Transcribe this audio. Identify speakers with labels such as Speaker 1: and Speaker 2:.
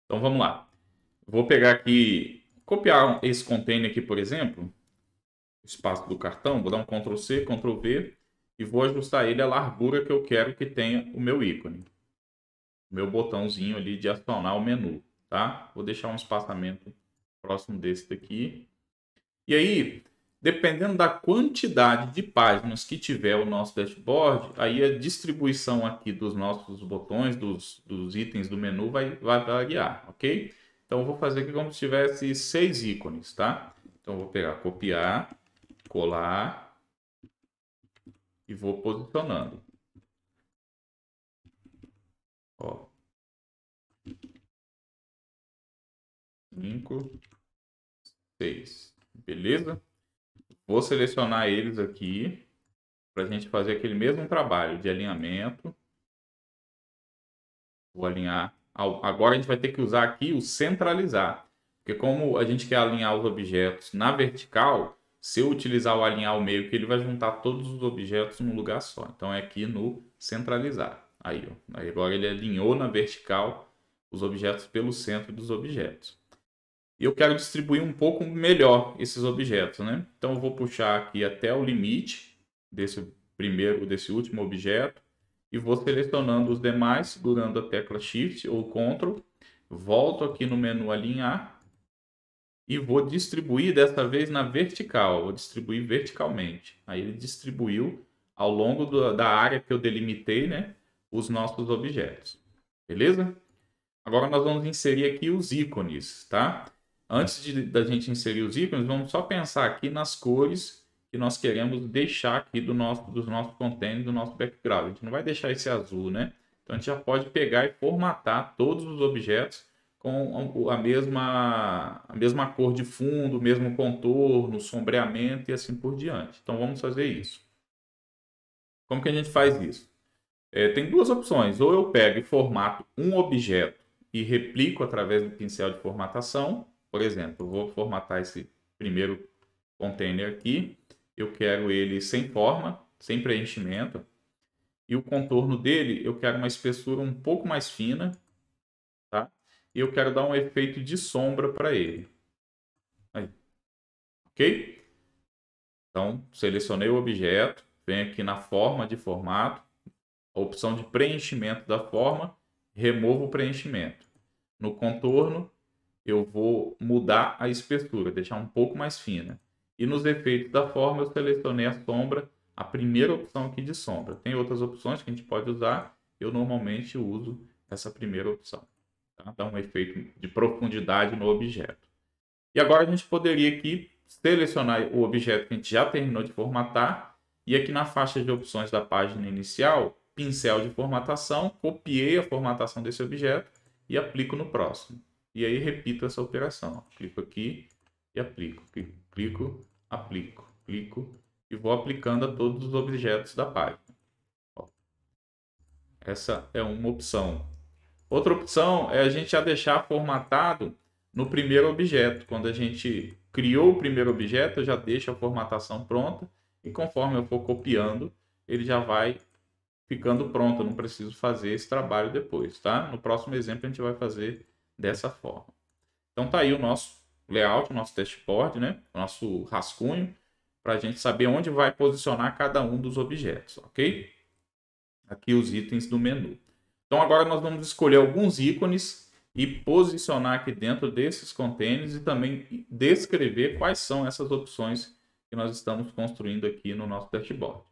Speaker 1: Então vamos lá. Vou pegar aqui, copiar esse container aqui, por exemplo, o espaço do cartão, vou dar um Ctrl C, Ctrl V e vou ajustar ele à largura que eu quero que tenha o meu ícone, o meu botãozinho ali de acionar o menu, tá? Vou deixar um espaçamento próximo desse daqui. E aí, dependendo da quantidade de páginas que tiver o nosso dashboard, aí a distribuição aqui dos nossos botões, dos itens do menu vai variar, ok? Então eu vou fazer aqui como se tivesse 6 ícones, tá? Então eu vou pegar, copiar, colar e vou posicionando. Ó, 5, 6, beleza? Vou selecionar eles aqui para a gente fazer aquele mesmo trabalho de alinhamento. Vou alinhar. Agora a gente vai ter que usar aqui o centralizar. Porque como a gente quer alinhar os objetos na vertical, se eu utilizar o alinhar ao meio, que ele vai juntar todos os objetos num lugar só. Então é aqui no centralizar. Aí, ó. Aí agora ele alinhou na vertical os objetos pelo centro dos objetos. E eu quero distribuir um pouco melhor esses objetos, né? Então eu vou puxar aqui até o limite desse último objeto e vou selecionando os demais, segurando a tecla Shift ou Ctrl, volto aqui no menu alinhar e vou distribuir dessa vez na vertical, vou distribuir verticalmente. Aí ele distribuiu ao longo da área que eu delimitei, né, os nossos objetos. Beleza? Agora nós vamos inserir aqui os ícones, tá? Antes da gente inserir os ícones, vamos só pensar aqui nas cores que nós queremos deixar aqui dos nossos containers, do nosso background. A gente não vai deixar esse azul, né? Então a gente já pode pegar e formatar todos os objetos com a mesma cor de fundo, o mesmo contorno, sombreamento e assim por diante. Então vamos fazer isso. Como que a gente faz isso? Tem duas opções. Ou eu pego e formato um objeto e replico através do pincel de formatação. Por exemplo, eu vou formatar esse primeiro container aqui. Eu quero ele sem forma, sem preenchimento. E o contorno dele, eu quero uma espessura um pouco mais fina, tá? E eu quero dar um efeito de sombra para ele. Aí, ok? Então, selecionei o objeto, venho aqui na forma de formato, a opção de preenchimento da forma, removo o preenchimento. No contorno, eu vou mudar a espessura, deixar um pouco mais fina. E nos efeitos da forma, eu selecionei a sombra, a primeira opção aqui de sombra. Tem outras opções que a gente pode usar, eu normalmente uso essa primeira opção. Tá? Dá um efeito de profundidade no objeto. E agora a gente poderia aqui selecionar o objeto que a gente já terminou de formatar e aqui na faixa de opções da página inicial, pincel de formatação, copiei a formatação desse objeto e aplico no próximo. E aí repito essa operação. Clico aqui e aplico. Clico, aplico, clico e vou aplicando a todos os objetos da página. Essa é uma opção. Outra opção é a gente já deixar formatado no primeiro objeto. Quando a gente criou o primeiro objeto, eu já deixo a formatação pronta e conforme eu for copiando, ele já vai ficando pronto. Eu não preciso fazer esse trabalho depois, tá? No próximo exemplo a gente vai fazer dessa forma. Então tá aí o nosso layout, o nosso dashboard, né? O nosso rascunho, para a gente saber onde vai posicionar cada um dos objetos, ok? Aqui os itens do menu. Então agora nós vamos escolher alguns ícones e posicionar aqui dentro desses containers e também descrever quais são essas opções que nós estamos construindo aqui no nosso dashboard.